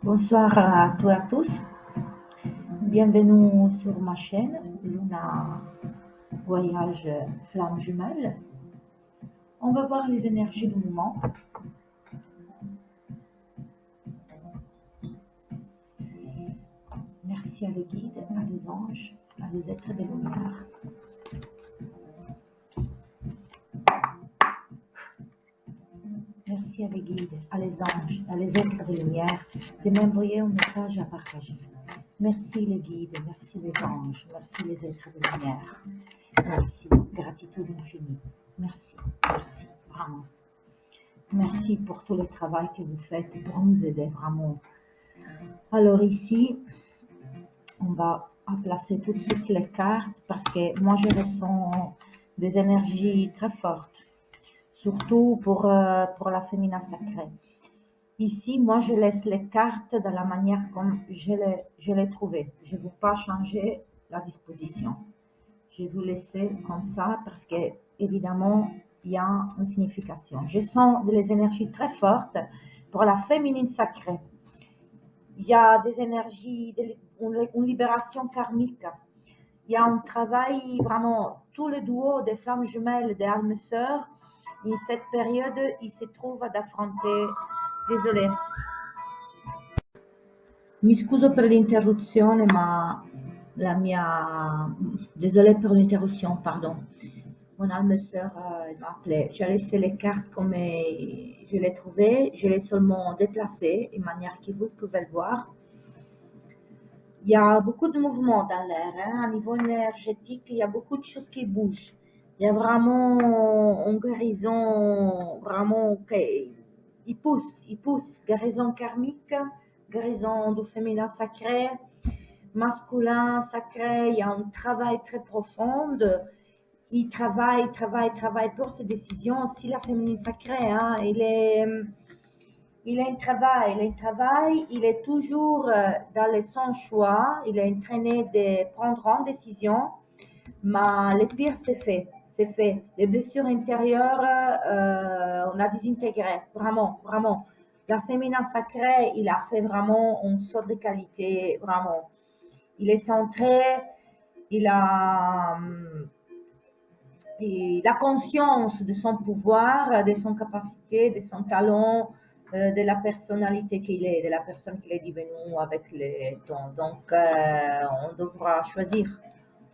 Bonsoir à toi et à tous. Bienvenue sur ma chaîne Luna Voyage Flamme Jumelle. On va voir les énergies du moment. Merci à les guides, à les anges, à les êtres de lumière. Merci à les guides, à les anges, à les êtres de lumière de m'envoyer un message à partager. Merci les guides, merci les anges, merci les êtres de lumière. Merci, gratitude infinie. Merci, merci, vraiment. Merci pour tout le travail que vous faites pour nous aider vraiment. Alors ici, on va placer tout de suite les cartes parce que moi je ressens des énergies très fortes, surtout pour la féminin sacrée. Ici, moi je laisse les cartes de la manière comme je les trouvées. Je ne veux pas changer la disposition. Je vais vous laisser comme ça parce que évidemment il y a une signification. Je sens des énergies très fortes pour la féminine sacrée. Il y a des énergies, une libération karmique. Il y a un travail vraiment, tout le duo des flammes jumelles, des âmes sœurs, in cette période, ils se trouvent ad affronter. Désolé. Mi scuso per l'interruzione, ma la mia... Désolé per l'interruption, pardon. Mon âme sœur m'a appelé. J'ai laissé les cartes comme je les trouvées. Je les seulement déplacées, de manière que vous pouvez le voir. Il y a beaucoup de mouvements dans l'air, hein. À niveau énergétique, il y a beaucoup de choses qui bougent. Il y a vraiment une guérison, vraiment, il pousse, guérison karmique, guérison du féminin sacré, masculin sacré. Il y a un travail très profond. Il travaille pour ses décisions. Aussi la féminine sacrée, hein, il a un travail, il est toujours dans son choix, il est entraîné de prendre une décision, mais le pire c'est fait, c'est fait. Les blessures intérieures, on a désintégré, vraiment, vraiment. La féminin sacrée, il a fait vraiment une sorte de qualité, vraiment. Il est centré, il a la conscience de son pouvoir, de son capacité, de son talent, de la personnalité qu'il est, de la personne qu'il est devenu avec le temps. Donc, on devra choisir,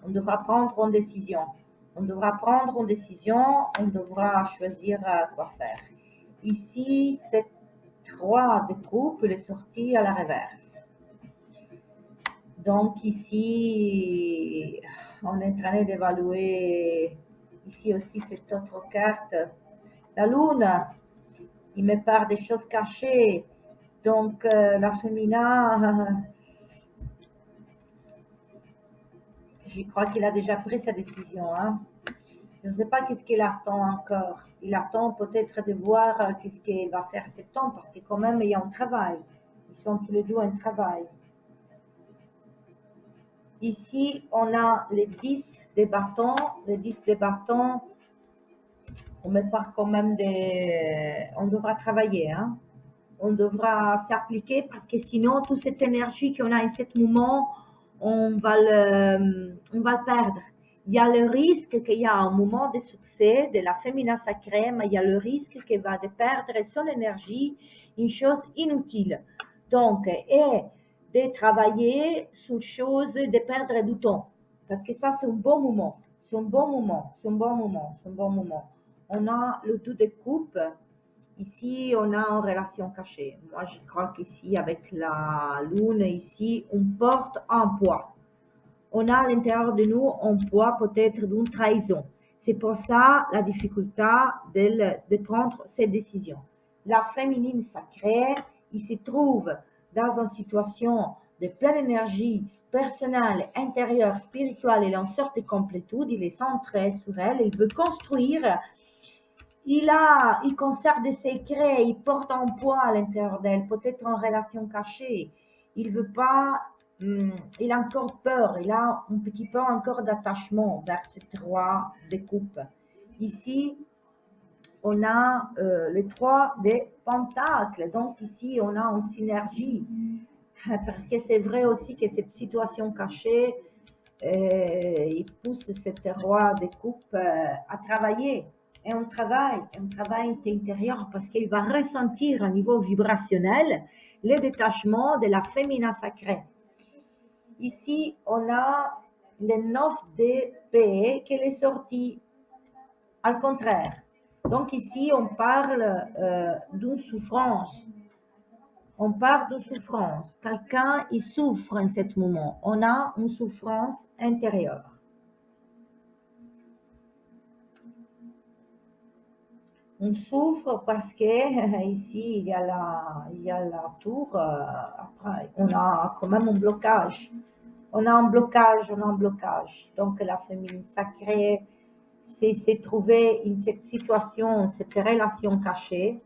on devra prendre une décision. On devra prendre une décision, on devra choisir quoi faire. Ici, cette 3 de coupe est sorti à la reverse. Donc ici, on est en train d'évaluer ici aussi cette autre carte. La lune, il me parle des choses cachées. Donc la féminin, je crois qu'il a déjà pris sa décision, hein. Je ne sais pas qu'est-ce qu'il attend encore. Il attend peut-être de voir qu'est-ce qu'il va faire cet homme parce que quand même il y a un travail. Ils sont tous les deux en travail. Ici, on a les 10 des bâtons. Les 10 des bâtons, on me parle quand même on devra travailler, hein. On devra s'appliquer parce que sinon, toute cette énergie qu'on a en ce moment, on va le perdre. Il y a le risque qu'il y a un moment de succès de la féminin sacrée, mais il y a le risque qu'il va de perdre son énergie, une chose inutile. Donc, et de travailler sur choses, de perdre du temps. Parce que ça, c'est un bon moment. C'est un bon moment. C'est un bon moment. C'est un bon moment. On a le tout de coupe. Ici, on a une relation cachée. Moi, je crois qu'ici, avec la lune, ici, on porte un poids. On a à l'intérieur de nous un poids peut-être d'une trahison. C'est pour ça la difficulté de prendre cette décision. La féminine sacrée, il se trouve dans une situation de pleine énergie personnelle, intérieure, spirituelle, il est en sorte de complétude, il est centré sur elle, il veut construire, il conserve des secrets, il porte un poids à l'intérieur d'elle, peut-être en relation cachée. Il veut pas, il a encore peur, il a un petit peu encore d'attachement vers cette roi de coupe. Ici, on a les 3 des pentacles. Donc ici, on a une synergie. Parce que c'est vrai aussi que cette situation cachée, il pousse cet roi de coupe à travailler. Et un travail intérieur parce qu'il va ressentir à niveau vibrationnel le détachement de la féminin sacrée. Ici, on a le 9 d'épée qui est sorti al contraire. Donc ici, on parle d'une souffrance. On parle de souffrance. Quelqu'un, il souffre en ce moment. On a une souffrance intérieure. On souffre parce que ici, il y a la tour. Après, on a quand même un blocage. On a un blocage. Donc, la féminine sacrée s'est trouvée dans cette situation, cette relation cachée.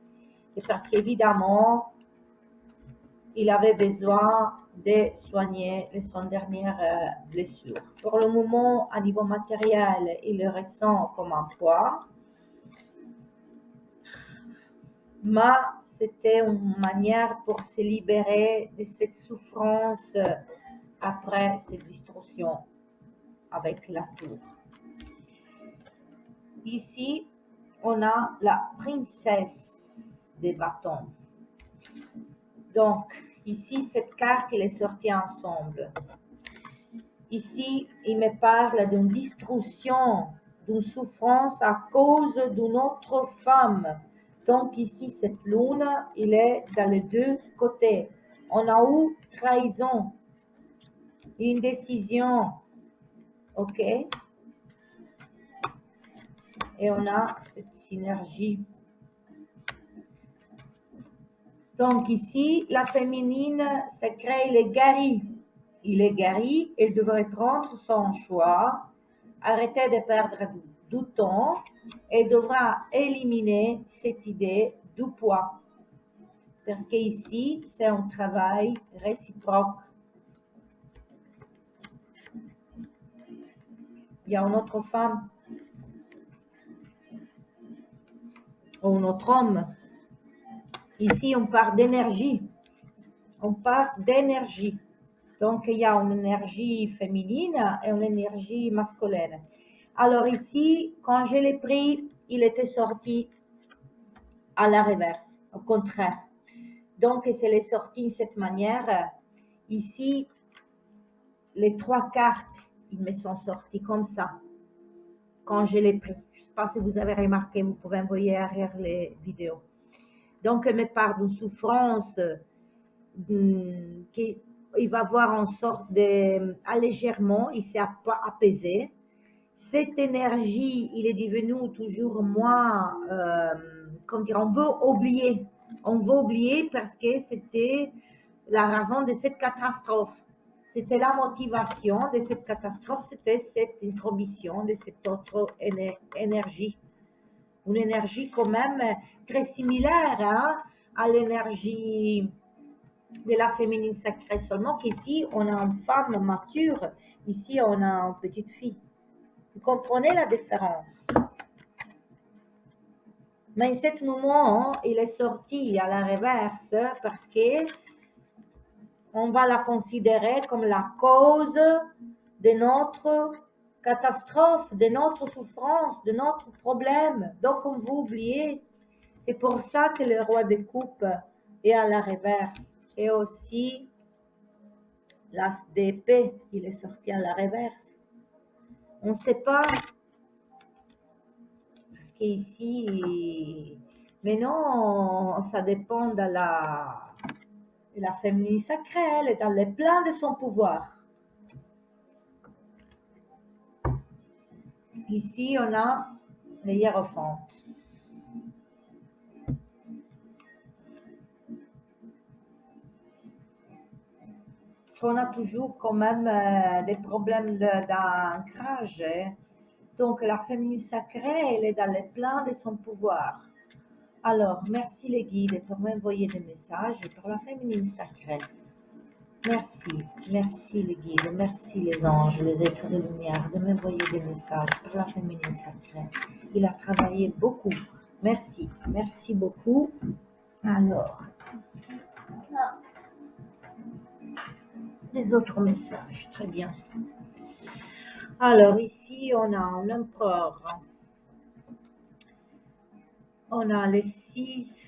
Et parce qu'évidemment, il avait besoin de soigner son dernière blessure. Pour le moment, à niveau matériel, il le ressent comme un poids. Mais c'était une manière pour se libérer de cette souffrance après cette destruction avec la tour. Ici, on a la princesse des bâtons. Donc, ici, cette carte, elle est sortie ensemble. Ici, il me parle d'une destruction, d'une souffrance à cause d'une autre femme. Donc ici, cette lune, il est dans les deux côtés. On a eu trahison, une décision, ok? Et on a cette synergie. Donc ici, la féminine sacrée, il est guéri. Il est guéri, il devrait prendre son choix, arrêter de perdre du temps et devra éliminer cette idée du poids. Parce qu'ici, c'est un travail réciproque. Il y a une autre femme ou un autre homme. Ici, on parle d'énergie. On parle d'énergie. Donc, il y a une énergie féminine et une énergie masculine. Alors ici, quand je l'ai pris, il était sorti à la reverse, au contraire. Donc, c'est les sorti de cette manière. Ici, les 3 cartes, ils me sont sortis comme ça, quand je l'ai pris. Je ne sais pas si vous avez remarqué, vous pouvez envoyer derrière les vidéos. Donc, elle me parle d'une souffrance qu'il va voir en sorte d'allégèrement, il s'est apaisé. Cette énergie, il est devenu toujours moins, comment dire, on veut oublier. On veut oublier parce que c'était la raison de cette catastrophe. C'était la motivation de cette catastrophe, c'était cette intromission de cette autre énergie. Une énergie quand même très similaire hein, à l'énergie de la féminine sacrée, seulement qu'ici, on a une femme mature, ici, on a une petite fille. Vous comprenez la différence? Mais en ce moment, il est sorti à la reverse parce que on va la considérer comme la cause de notre catastrophe, de notre souffrance, de notre problème. Donc, on va oublier. C'est pour ça que le roi de coupe est à la reverse. Et aussi, l'as d'épée, il est sorti à la reverse. On ne sait pas. Parce qu'ici, mais non, ça dépend de la féminine sacrée, elle est dans les plans de son pouvoir. Ici, on a les hiérophantes. On a toujours quand même des problèmes d'ancrage. Donc, la féminine sacrée, elle est dans les plans de son pouvoir. Alors, merci les guides pour m'envoyer des messages pour la féminine sacrée. Merci les guides, merci les anges, les êtres de lumière de m'envoyer des messages pour la féminine sacrée. Il a travaillé beaucoup Merci, merci beaucoup. Alors, on a des autres messages, très bien. Alors, ici, on a un empereur. On a les 6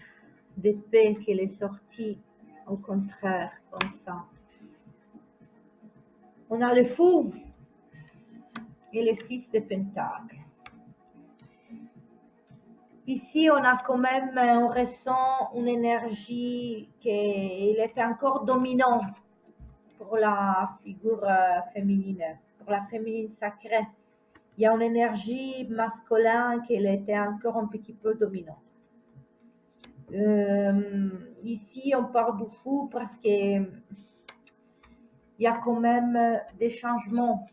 d'épée qui est sorti au contraire, comme ça. On a le fou et les 6 de pentacle. Ici, on a quand même, on ressent une énergie qui était encore dominante pour la figure féminine, pour la féminine sacrée. Il y a une énergie masculine qui était encore un petit peu dominante. Ici, on parle du fou parce que il y a quand même des changements.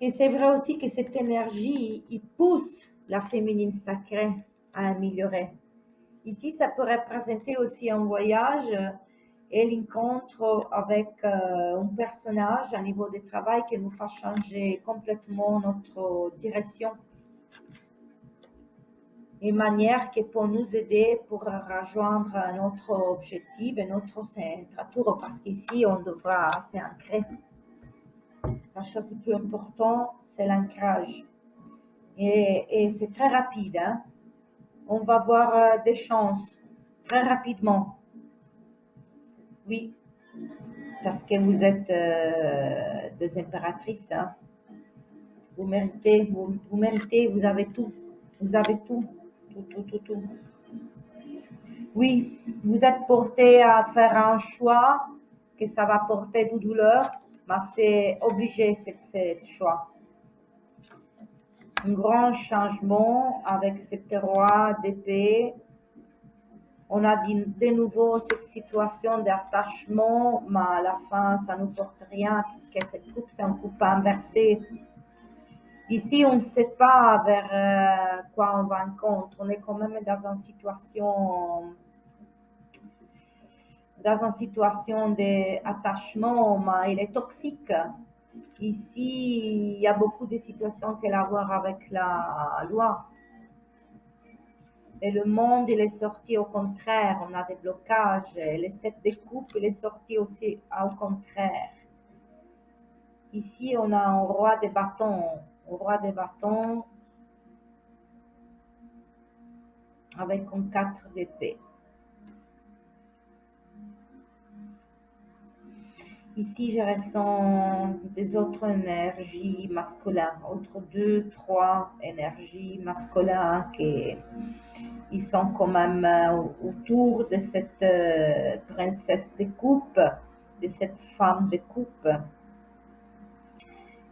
Et c'est vrai aussi que cette énergie, il pousse la féminine sacrée à améliorer. Ici, ça peut représenter aussi un voyage et l'encontre avec un personnage à niveau de travail qui nous fait changer complètement notre direction. Une manière qui peut nous aider pour rejoindre notre objectif et notre centre, parce qu'ici, on devra s'ancrer. La chose la plus importante, c'est l'ancrage. Et c'est très rapide. Hein? On va avoir des chances très rapidement. Oui, parce que vous êtes des impératrices. Hein? Vous méritez, vous méritez, vous avez tout. Vous avez tout. Tout, tout, tout, tout. Oui, vous êtes porté à faire un choix que ça va porter de douleur, mais c'est obligé, ce choix. Un grand changement avec ce roi d'épée. On a de nouveau cette situation d'attachement, mais à la fin, ça ne nous porte rien, puisque cette coupe, c'est une coupe inversée. Ici, on ne sait pas vers quoi on va rencontrer. On est quand même dans une situation d'attachement, mais il est toxique. Ici, il y a beaucoup de situations qui ont à voir avec la loi. Et le monde, il est sorti au contraire, on a des blocages. Et le 7 de coupe, il est sorti aussi au contraire. Ici, on a un roi des bâtons. Un roi des bâtons avec un 4 d'épée. Ici, je ressens des autres énergies masculines, autres 2, 3 énergies masculines qui ils sont quand même autour de cette princesse de coupe, de cette femme de coupe,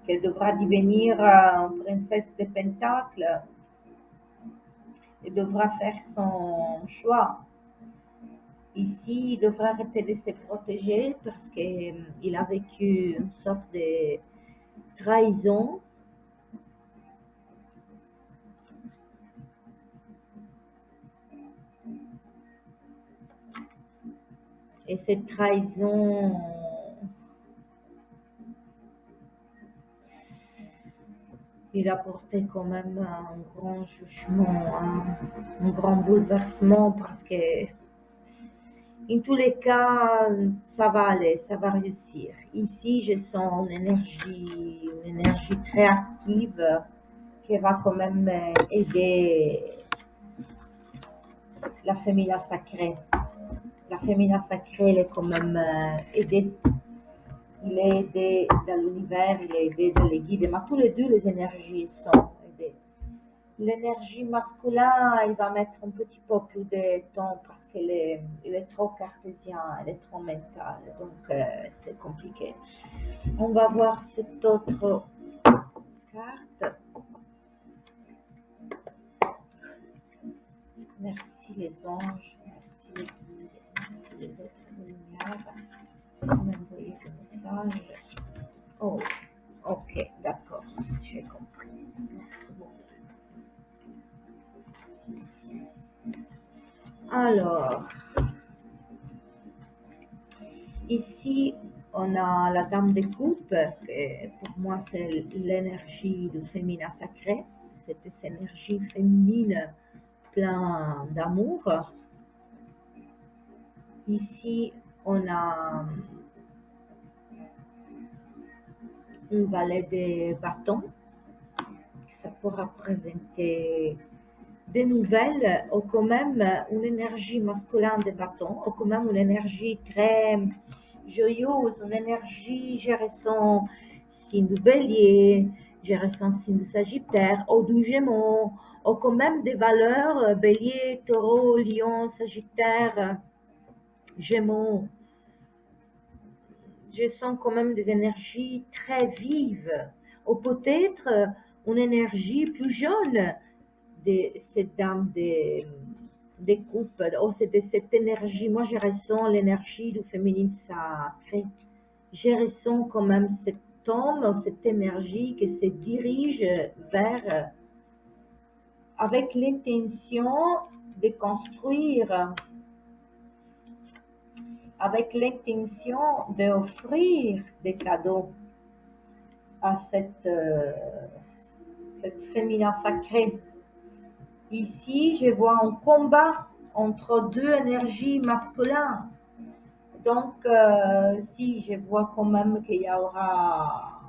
qu'elle devra devenir une princesse de pentacle et devra faire son choix. Ici, il devra arrêter de se protéger parce qu'il a vécu une sorte de trahison. Et cette trahison, il a porté quand même un grand jugement, un grand bouleversement parce que, en tous les cas, ça va aller, ça va réussir. Ici, je sens une énergie très active qui va quand même aider la féminin sacrée. La féminin sacrée, elle est quand même aidée. Il est aidé dans l'univers, il est aidé dans les guides, mais tous les deux, les énergies sont aidées. L'énergie masculine, elle va mettre un petit peu plus de temps parce elle est trop cartésien, elle est trop mentale, donc c'est compliqué. On va voir cette autre carte. Merci les anges, merci les guides, merci les êtres de lumière. M'envoyer des messages. Oh, ok, d'accord, j'ai compris. Alors, ici, on a la dame de coupe, que pour moi c'est l'énergie du féminin sacré, cette énergie féminine plein d'amour. Ici, on a un valet de bâton, ça peut représenter des nouvelles, ou quand même une énergie masculine de bâton, ou quand même une énergie très joyeuse, une énergie, je ressens signe du bélier, je ressens signe du sagittaire, ou du gémeaux, ou quand même des valeurs bélier, taureau, lion, sagittaire, gémeaux. Je sens quand même des énergies très vives, ou peut-être une énergie plus jeune de cette dame des coupes, oh, c'est de cette énergie. Moi, je ressens l'énergie du féminin sacré. Je ressens quand même cet homme, cette énergie qui se dirige vers, avec l'intention de construire, avec l'intention d'offrir des cadeaux à cette féminin sacré. Ici, je vois un combat entre deux énergies masculines. Donc, si je vois quand même qu'il y aura...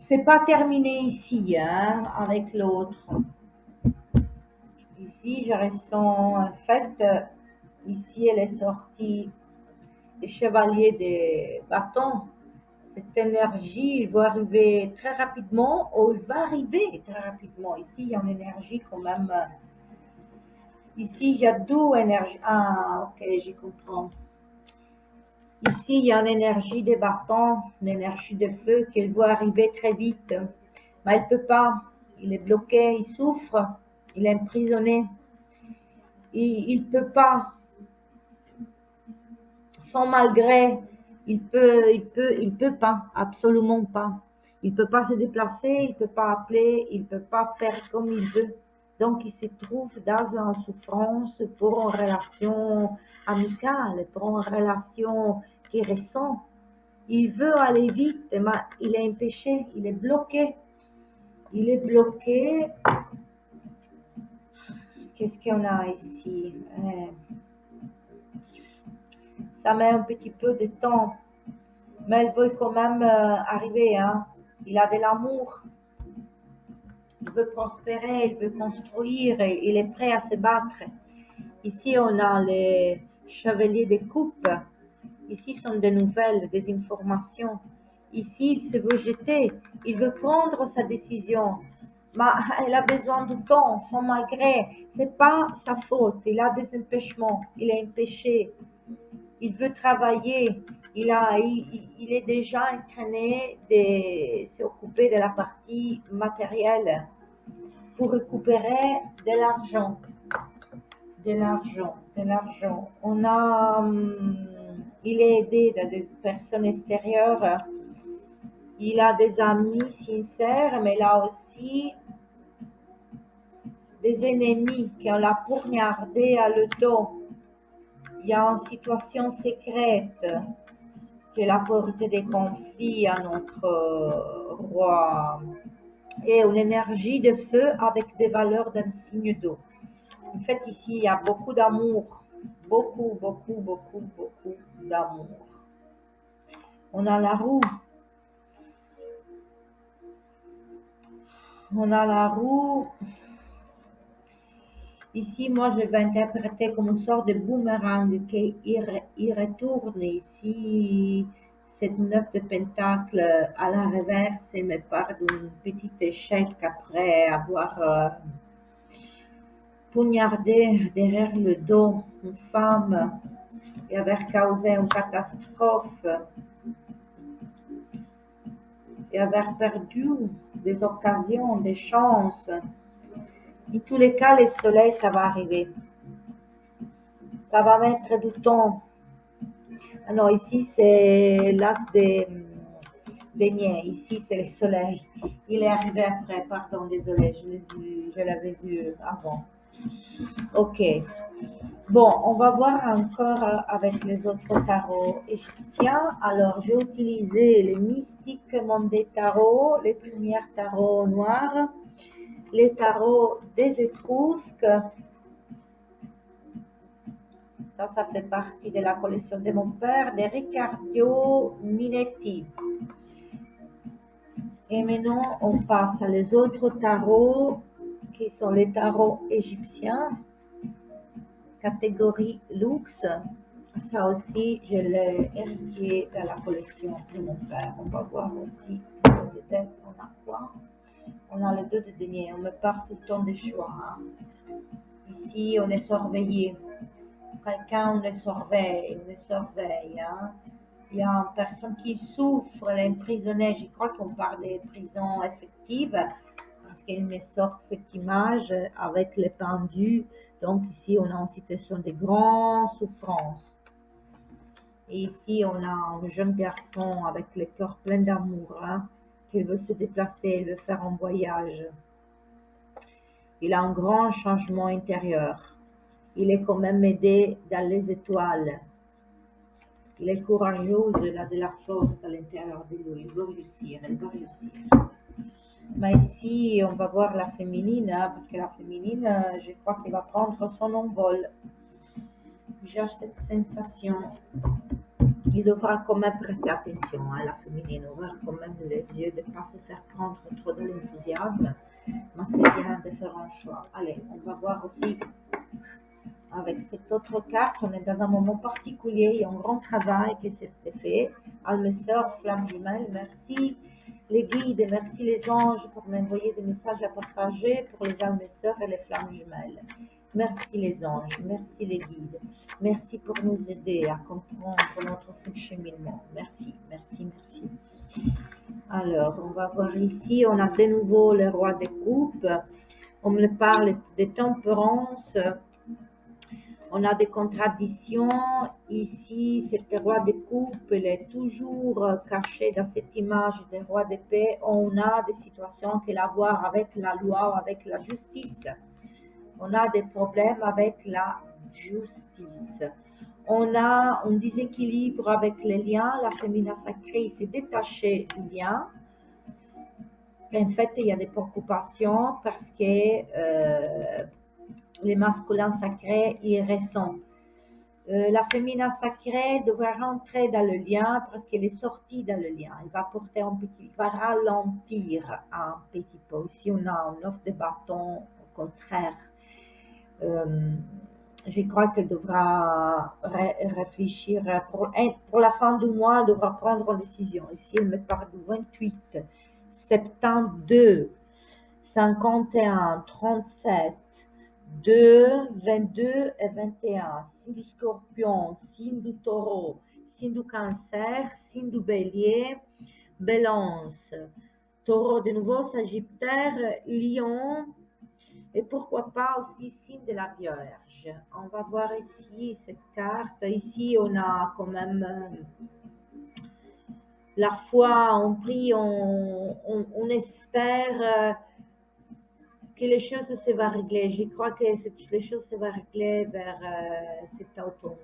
C'est pas terminé ici, hein, avec l'autre. Ici, je ressens, en fait, ici, elle est sortie des chevaliers des bâtons. Cette énergie, il va arriver très rapidement, ou il va arriver très rapidement. Ici, il y a une énergie quand même. Ici, il y a deux énergies. Ah, ok, je comprends. Ici, il y a une énergie des bâtons, une énergie de feu qui va arriver très vite. Mais il ne peut pas. Il est bloqué, il souffre, il est emprisonné. Il ne peut pas. Son malgré, il peut pas, absolument pas. Il peut pas se déplacer, il peut pas appeler, il peut pas faire comme il veut. Donc, il se trouve dans une souffrance pour une relation amicale, pour une relation qui ressent. Il veut aller vite, mais il est empêché, il est bloqué. Il est bloqué. Qu'est-ce qu'on a ici? Ça met un petit peu de temps, mais il veut quand même arriver. Hein. Il a de l'amour, il veut prospérer, il veut construire, et il est prêt à se battre. Ici, on a les chevaliers de coupe. Ici sont des nouvelles, des informations. Ici, il se veut jeter, il veut prendre sa décision. Mais elle a besoin du temps, son malgré. C'est pas sa faute. Il a des empêchements, il est empêché. Il veut travailler, il est déjà entraîné de s'occuper de la partie matérielle pour récupérer de l'argent, de l'argent, de l'argent. Il est aidé de des personnes extérieures, il a des amis sincères, mais il a aussi des ennemis qui ont la poignardé à le dos. Il y a une situation secrète qui apporte des conflits à notre roi et une énergie de feu avec des valeurs d'un signe d'eau. En fait, ici, il y a beaucoup d'amour, beaucoup, beaucoup, beaucoup, beaucoup d'amour. On a la roue. On a la roue. Ici, moi, je vais interpréter comme une sorte de boomerang qui il retourne ici. Cette neuf de pentacle à la reverse me part d'un petit échec après avoir poignardé derrière le dos une femme et avoir causé une catastrophe et avoir perdu des occasions, des chances. En tous les cas, le soleil, ça va arriver. Ça va mettre du temps. Alors ici, c'est l'as des niais. Ici, c'est le soleil. Il est arrivé après, pardon, désolé, je l'avais vu avant. Ok. Bon, on va voir encore avec les autres tarots égyptiens. Alors, j'ai utilisé les mystiques Monday Tarot, les premières tarots noirs, les tarots des Étrusques. Ça fait partie de la collection de mon père, de Riccardo Minetti. Et maintenant, on passe à les autres tarots, qui sont les tarots égyptiens, catégorie luxe. Ça aussi, je l'ai hérité de la collection de mon père. On va voir aussi peut-être on a quoi. On a les deux derniers. On me parle tout le temps des choix, hein. Ici, on est surveillé. Quelqu'un, on est surveille, on est surveille, hein. Il y a une personne qui souffre, elle est emprisonnée. Je crois qu'on parle des prisons effectives parce qu'il me sort cette image avec les pendus. Donc ici, on a une situation de grande souffrance. Et ici, on a un jeune garçon avec le cœur plein d'amour, hein, qui veut se déplacer, il veut faire un voyage. Il a un grand changement intérieur. Il est quand même aidé dans les étoiles. Il est courageux, il a de la force à l'intérieur de lui. Il veut réussir, elle veut réussir. Mais ici, on va voir la féminine, hein, parce que la féminine, je crois qu'elle va prendre son envol. J'ai cette sensation. Il devra quand même prester attention à la féminine, ouvrir quand même les yeux, de ne pas se faire prendre trop de l'enthousiasme. Mais c'est bien de faire un choix. Allez, on va voir aussi avec cette autre carte, on est dans un moment particulier, il y a un grand travail qui s'est fait. Alme sœur, flamme jumelle, merci les guides, merci les anges pour m'envoyer des messages à partager pour les almes sœurs et les flammes jumelles. Merci les anges, merci les guides, merci pour nous aider à comprendre notre cheminement. Merci, merci, merci. Alors, on va voir ici, on a de nouveau le roi des coupes. On me parle de tempérance. On a des contradictions. Ici, cet roi de coupe, il est toujours caché dans cette image de roi d'épée. On a des situations qui ont à voir avec la loi, avec la justice. On a des problèmes avec la justice. On a un déséquilibre avec les liens. La féminin sacrée s'est détachée du lien. En fait, il y a des préoccupations parce que les masculins sacrés y ressentent. La féminin sacrée devrait rentrer dans le lien parce qu'elle est sortie dans le lien. Elle va porter un petit, il va ralentir un petit peu. Ici, on a un offre de bâton, au contraire. Euh, je crois qu'elle devra réfléchir pour la fin du mois, elle devra prendre une décision. Ici, elle me parle du 28 septembre 2, 51, 37, 2, 22 et 21. Signe du scorpion, signe du taureau, signe du cancer, signe du bélier, balance, taureau de nouveau, sagittaire, lion, et pourquoi pas aussi signe de la Vierge. On va voir ici cette carte. Ici, on a quand même la foi, on prie, on espère que les choses se vont régler. Je crois que les choses se vont régler vers cet automne.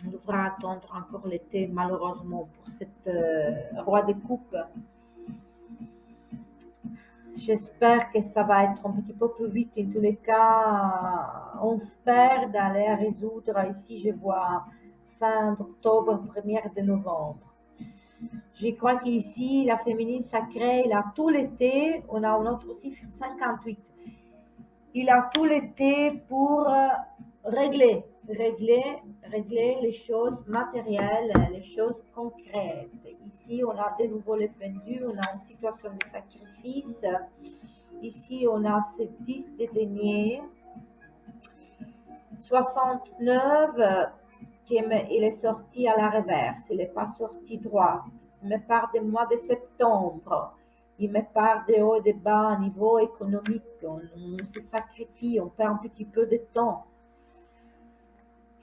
On devra attendre encore l'été, malheureusement, pour cette roi de coupe. J'espère que ça va être un petit peu plus vite. En tous les cas, on espère d'aller résoudre. Ici, je vois fin d'octobre, première de novembre. Je crois qu'ici, la féminine sacrée, il a tout l'été. On a un autre chiffre 58. Il a tout l'été pour régler les choses matérielles, les choses concrètes. Ici, on a de nouveau les pendus, on a une situation de sacrifice. Ici, on a ce 10 de denier. 69, il est sorti à la reverse, il n'est pas sorti droit. Il me parle du mois de septembre. Il me parle de haut et de bas au niveau économique. On se sacrifie, on perd un petit peu de temps.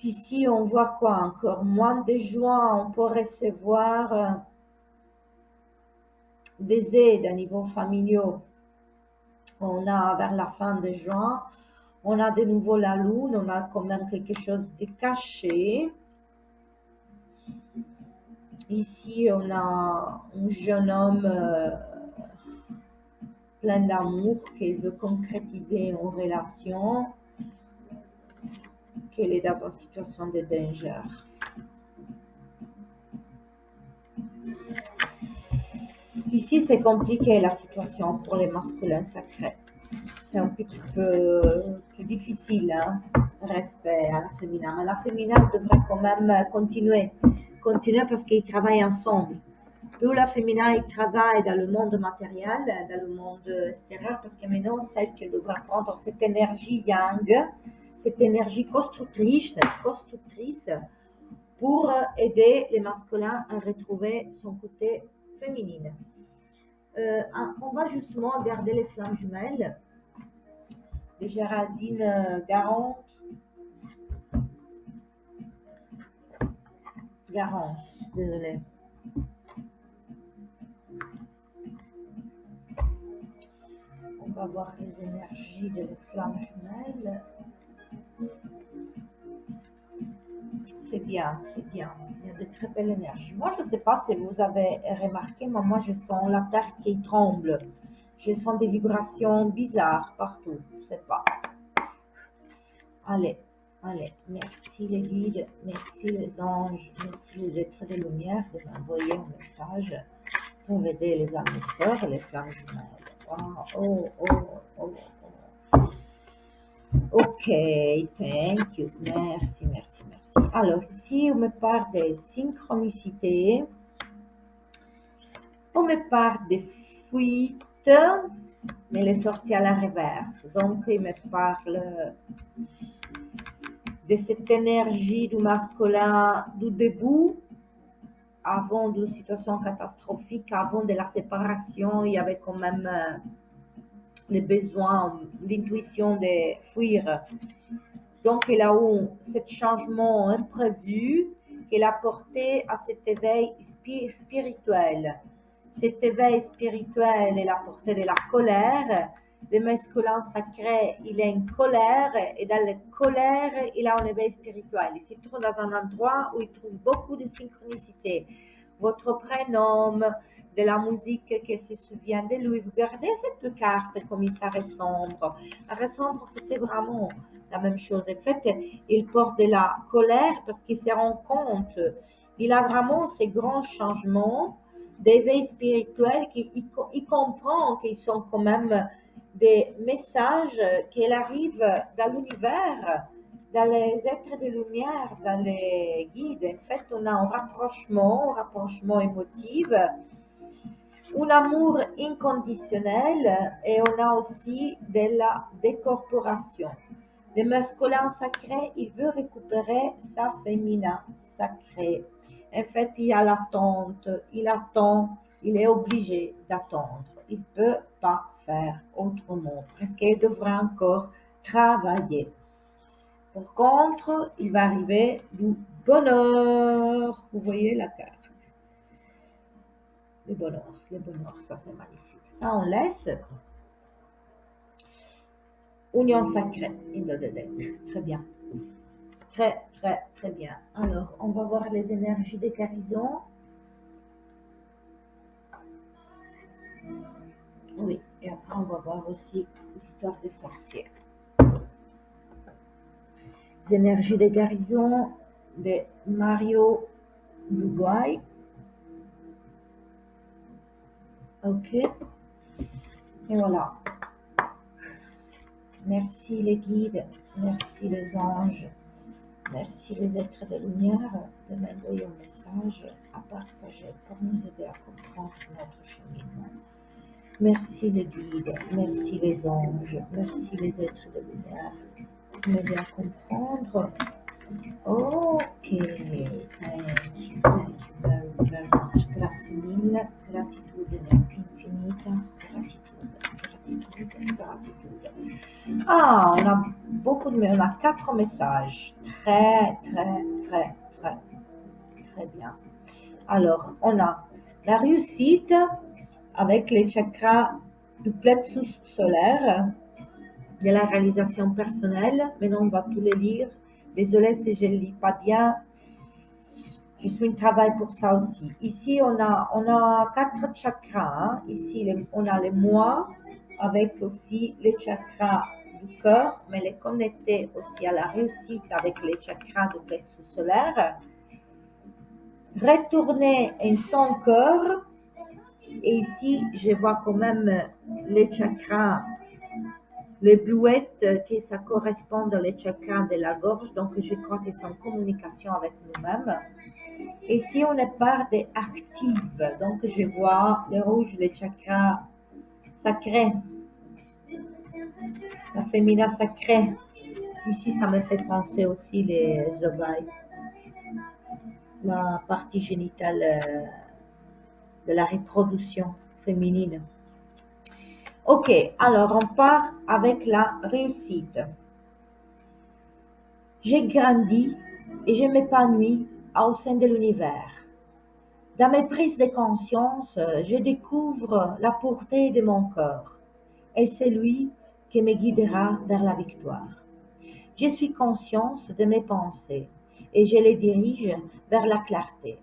Ici, on voit quoi encore? Mois de juin, on peut recevoir des aides à niveau familial. On a vers la fin de juin, On a de nouveau la lune, on a quand même quelque chose de caché. Ici, on a un jeune homme plein d'amour qui veut concrétiser une relation, qu'il est dans une situation de danger. Ici, c'est compliqué la situation pour les masculins sacrés. C'est un petit peu plus difficile, hein, respect à la féminin. Mais la féminin devrait quand même continuer parce qu'ils travaillent ensemble. Plus la féminin il travaille dans le monde matériel, dans le monde extérieur, parce que maintenant, celle qui devra prendre cette énergie yang, cette énergie constructrice pour aider les masculins à retrouver son côté féminin. On va justement regarder les flammes jumelles de Géraldine Garance, désolée. On va voir les énergies de les flammes jumelles. C'est bien, c'est bien. Il y a de très belles énergies. Moi, je ne sais pas si vous avez remarqué, mais moi, je sens la terre qui tremble. Je sens des vibrations bizarres partout. Je ne sais pas. Allez, allez. Merci les guides, merci les anges, merci les êtres de lumière de m'envoyer un message pour aider les âmes sœurs et les flammes jumelles. Oh, oh, oh, oh. Ok, thank you. Merci, merci, merci. Alors, ici, on me parle des synchronicités. On me parle des fuites, mais les sorties à la reverse. Donc, il me parle de cette énergie du masculin du début, avant d'une situation catastrophique, avant de la séparation, il y avait quand même le besoin, l'intuition de fuir. Donc, il a eu ce changement imprévu qu'il a porté à cet éveil spirituel. Cet éveil spirituel, il a porté de la colère. Le masculin sacré, il est en colère et dans la colère, il a un éveil spirituel. Il se trouve dans un endroit où il trouve beaucoup de synchronicité. Votre prénom, de la musique qui se souvient de lui. Vous regardez cette carte comme ça ressemble. Elle ressemble que c'est vraiment la même chose. En fait, il porte de la colère parce qu'il se rend compte. Il a vraiment ces grands changements d'éveil spirituel qu'il comprend qu'ils sont quand même des messages qui arrivent dans l'univers, dans les êtres de lumière, dans les guides. En fait, on a un rapprochement émotif, un amour inconditionnel et on a aussi de la décorporation. Le masculin sacré, il veut récupérer sa féminin sacrée. En fait, il y a l'attente, il attend, il est obligé d'attendre. Il ne peut pas faire autrement parce qu'il devrait encore travailler. Par contre, il va arriver du bonheur. Vous voyez la carte. Le bonheur, ça c'est magnifique. Ça, on laisse. Union sacrée, très bien. Très, très, très bien. Alors, on va voir les énergies des guérisons. Oui, et après, on va voir aussi l'histoire des sorciers. Les énergies des guérisons de Mario Dubois. Ok. Et voilà. Merci les guides, merci les anges, merci les êtres de lumière de m'envoyer un message à partager pour nous aider à comprendre notre cheminement. Merci les guides, merci les anges, merci les êtres de lumière de m'aider à comprendre. Ok, thank you very, very much. Grazie mille, gratitudine infinita, gratitudine. Ah, on a beaucoup de, on a 4 messages. Très, très, très, très, très bien. Alors, on a la réussite avec les chakras du plexus solaire, de la réalisation personnelle. Maintenant, on va tous les lire. Désolée si je ne lis pas bien. Je suis en travail pour ça aussi. Ici, on a 4 chakras, hein. Ici, on a les moi avec aussi les chakras du cœur, mais les connecter aussi à la réussite avec les chakras du plexus solaire. Retourner en son cœur. Et ici, je vois quand même les chakras, les bleuettes, que ça correspond aux chakras de la gorge. Donc, je crois qu'ils sont en communication avec nous-mêmes. Et si on est part des actives, donc je vois le rouge, les chakras sacrés, la féminin sacrée. Ici, ça me fait penser aussi les ovaires, la partie génitale de la reproduction féminine. Ok, alors on part avec la réussite. J'ai grandi et je m'épanouis au sein de l'univers. Dans mes prises de conscience, je découvre la pureté de mon cœur et c'est lui qui me guidera vers la victoire. Je suis consciente de mes pensées et je les dirige vers la clarté.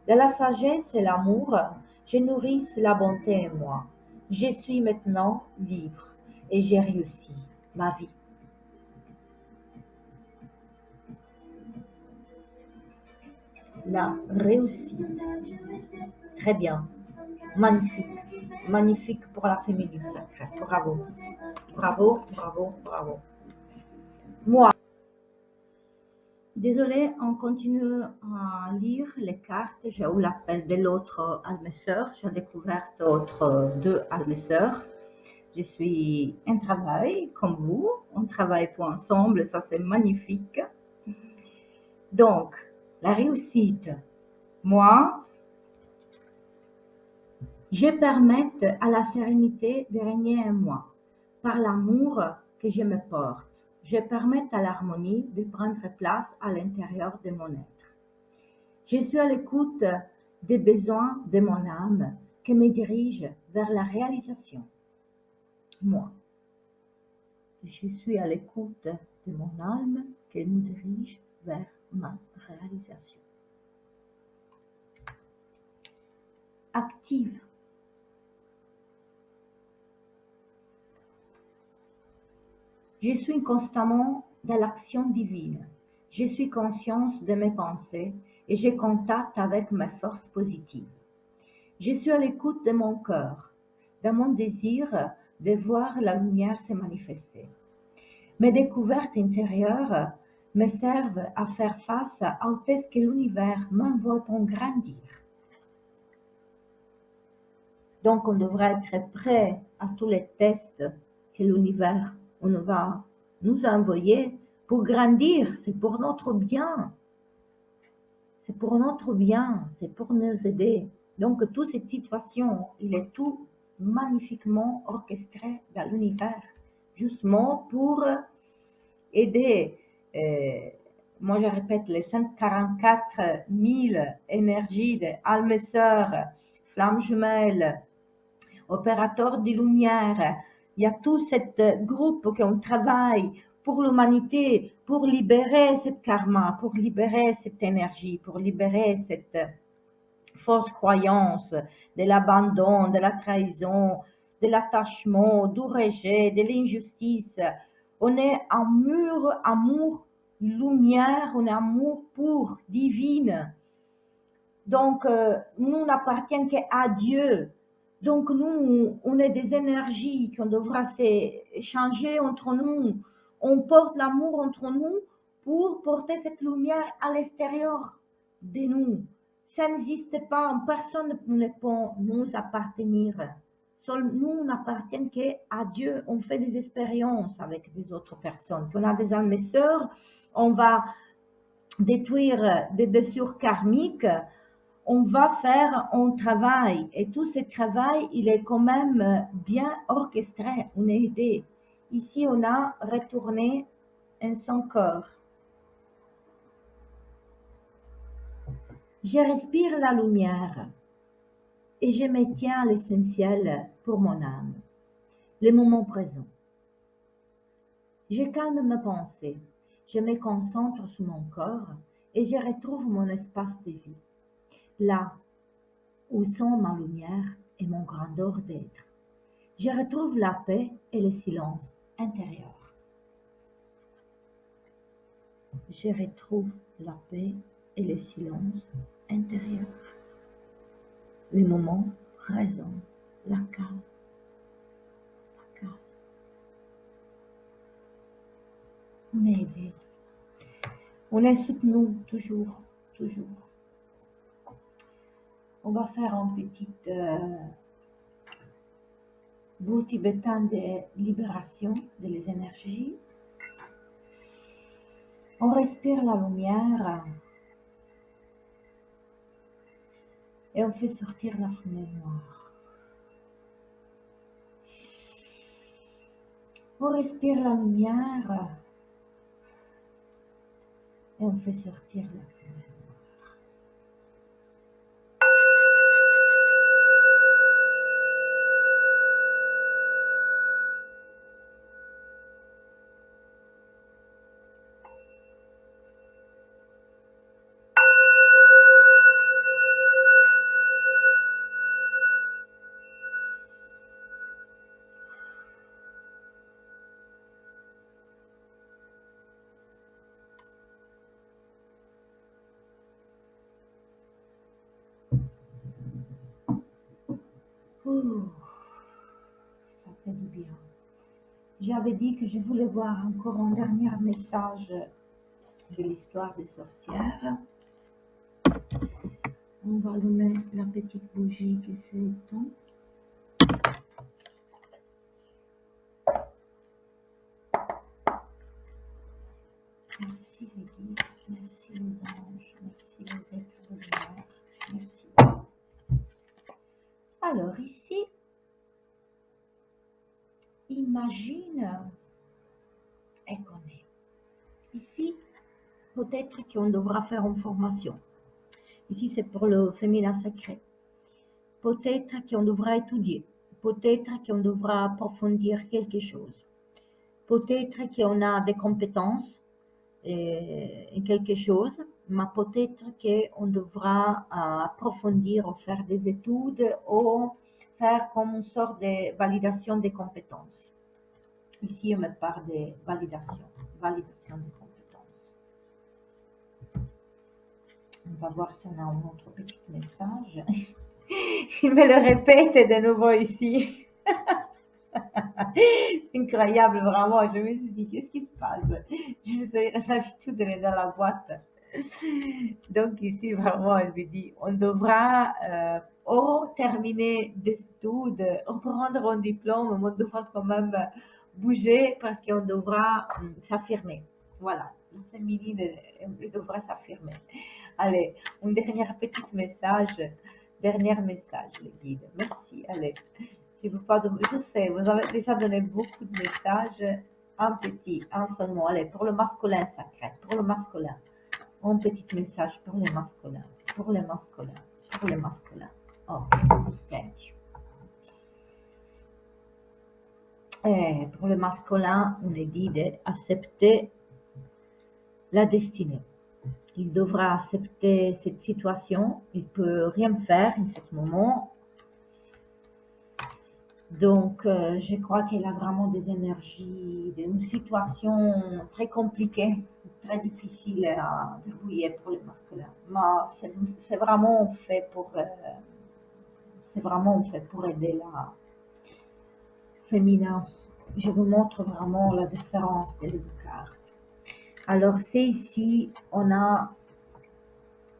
De la sagesse et l'amour, je nourris la bonté en moi. Je suis maintenant libre et j'ai réussi ma vie. La réussite. Très bien. Magnifique. Magnifique pour la féminine sacrée. Bravo. Bravo, bravo, bravo. Moi, désolée, on continue à lire les cartes. J'ai eu l'appel de l'autre almesseur. J'ai découvert d'autres 2 almesseurs. Je suis en travail comme vous. On travaille pour ensemble. Ça, c'est magnifique. Donc, la réussite. Moi, je permets à la sérénité de régner en moi par l'amour que je me porte. Je permets à l'harmonie de prendre place à l'intérieur de mon être. Je suis à l'écoute des besoins de mon âme qui me dirige vers la réalisation. Moi, je suis à l'écoute de mon âme qui nous dirige vers ma réalisation. Active. Je suis constamment dans l'action divine. Je suis consciente de mes pensées et j'ai contact avec mes forces positives. Je suis à l'écoute de mon cœur, de mon désir de voir la lumière se manifester. Mes découvertes intérieures me servent à faire face aux tests que l'univers m'envoie pour grandir. Donc, on devrait être prêt à tous les tests que l'univers va nous envoyer pour grandir. C'est pour notre bien. C'est pour notre bien. C'est pour nous aider. Donc, toute cette situation, il est tout magnifiquement orchestré dans l'univers, justement pour aider. euh, Moi, je répète, les 144 000 énergies de âmes sœurs, flammes jumelles, opérateurs de lumière. Il y a tout ce groupe qui travaille pour l'humanité, pour libérer ce karma, pour libérer cette énergie, pour libérer cette fausse croyance de l'abandon, de la trahison, de l'attachement, du rejet, de l'injustice. On est en mur amour, lumière, on est amour pur, divine. Donc, nous n'appartiennent qu'à Dieu. Donc, nous, on est des énergies qu'on devra s'échanger entre nous. On porte l'amour entre nous pour porter cette lumière à l'extérieur de nous. Ça n'existe pas, personne ne peut nous appartenir. Seul nous n'appartiennent qu'à Dieu. On fait des expériences avec des autres personnes. Quand on a des âmes sœurs, on va détruire des blessures karmiques, on va faire un travail et tout ce travail, il est quand même bien orchestré, on est aidé. Ici, on a retourné en son corps. Je respire la lumière et je me tiens à l'essentiel pour mon âme, le moment présent. Je calme mes pensées, je me concentre sur mon corps et je retrouve mon espace de vie, là où sont ma lumière et mon grandeur d'être. Je retrouve la paix et le silence intérieur. Je retrouve la paix et le silence intérieur. Le moment présent, la calme, la calme. On est aidé. On est soutenu toujours, toujours. On va faire un petit bout tibétain de libération des énergies. On respire la lumière et on fait sortir la fumée noire. On respire la lumière et on fait sortir la fumée. Ouh, ça fait du bien. J'avais dit que je voulais voir encore un dernier message de l'histoire des sorcières. On va allumer la petite bougie qui s'éteint. Merci les guides, merci les anges, merci les êtres de lumière, merci. Alors ici, imagine et connais. Ici, peut-être qu'on devra faire une formation. Ici, c'est pour le féminin sacré. Peut-être qu'on devra étudier. Peut-être qu'on devra approfondir quelque chose. Peut-être qu'on a des compétences quelque chose, mais peut-être qu'on devra approfondir ou faire des études ou faire comme une sorte de validation des compétences. Ici, on me parle de validation des compétences. On va voir si on a un autre petit message. Il me le répète de nouveau ici. C'est incroyable, vraiment. Je me suis dit, qu'est-ce qui se passe? Je suis l'habitude d'aller dans la boîte. Donc ici, vraiment, elle me dit, on devra ou terminer des études, ou prendre un diplôme, mais on devra quand même bouger parce qu'on devra s'affirmer. Voilà, la féminine elle devra s'affirmer. Allez, un dernier message, les guides. Merci, allez. Je sais, vous avez déjà donné beaucoup de messages. Un petit, un seulement. Allez, pour le masculin sacré, pour le masculin. Un petit message pour les masculins, pour les masculins, pour les masculins. Ok, thank you. Et pour le masculin, on est dit d'accepter la destinée. Il devra accepter cette situation. Il peut rien faire en ce moment. Donc, je crois qu'elle a vraiment des énergies, une situation très compliquée, très difficile à débrouiller pour les masculins. Mais c'est vraiment fait pour aider la féminin. Je vous montre vraiment la différence des deux cartes. Alors, c'est ici,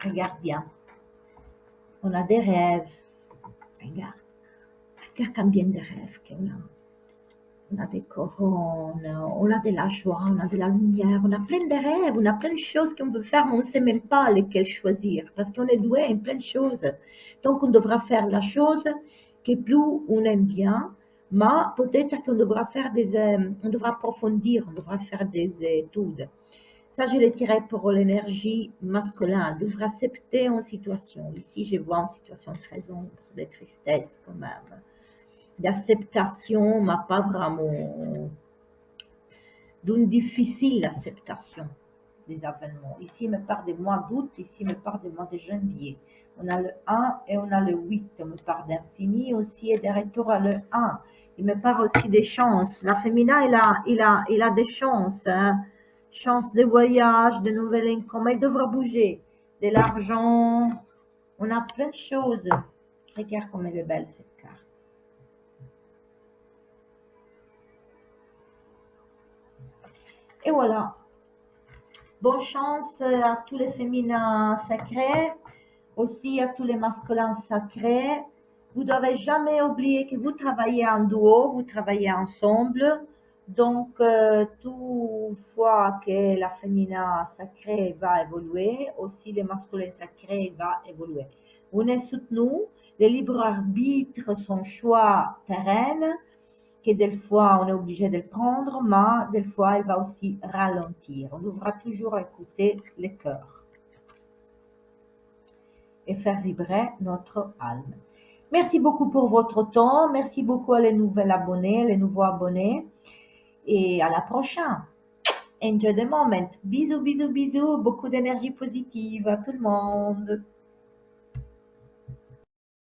regarde bien, on a des rêves. Regarde combien de rêves qu'on a. On a des couronnes, on a de la joie, on a de la lumière, on a plein de rêves, on a plein de choses qu'on veut faire, mais on ne sait même pas lesquelles choisir, parce qu'on est doué en plein de choses. Donc on devra faire la chose que plus on aime bien, mais peut-être qu'on devra on devra approfondir, on devra faire des études. Ça, je le dirais pour l'énergie masculine, on devra accepter une situation. Ici, je vois une situation très sombre, de tristesse quand même, d'acceptation, mais pas vraiment d'une difficile acceptation des événements. Ici, il me parle des mois d'août, ici, il me parle des mois de janvier. On a le 1 et on a le 8. On me parle d'infini aussi et des retours à le 1. Il me parle aussi des chances. La féminin, il a des chances. Hein. Chance de voyage, de nouvelles income. Il devra bouger. De l'argent. On a plein de choses. Regarde comme elle est belle cette carte. Et voilà. Bonne chance à tous les féminins sacrés, aussi à tous les masculins sacrés. Vous ne devez jamais oublier que vous travaillez en duo, vous travaillez ensemble. Donc, toute fois que la féminin sacrée va évoluer, aussi le masculin sacré va évoluer. On est soutenu, le libre arbitre, son choix terrain, que des fois on est obligé de le prendre, mais des fois il va aussi ralentir. On devra toujours écouter le cœur et faire vibrer notre âme. Merci beaucoup pour votre temps. Merci beaucoup à les nouveaux abonnés, les nouveaux abonnés. Et à la prochaine. Enjoy the moment. Bisous, bisous, bisous. Beaucoup d'énergie positive à tout le monde.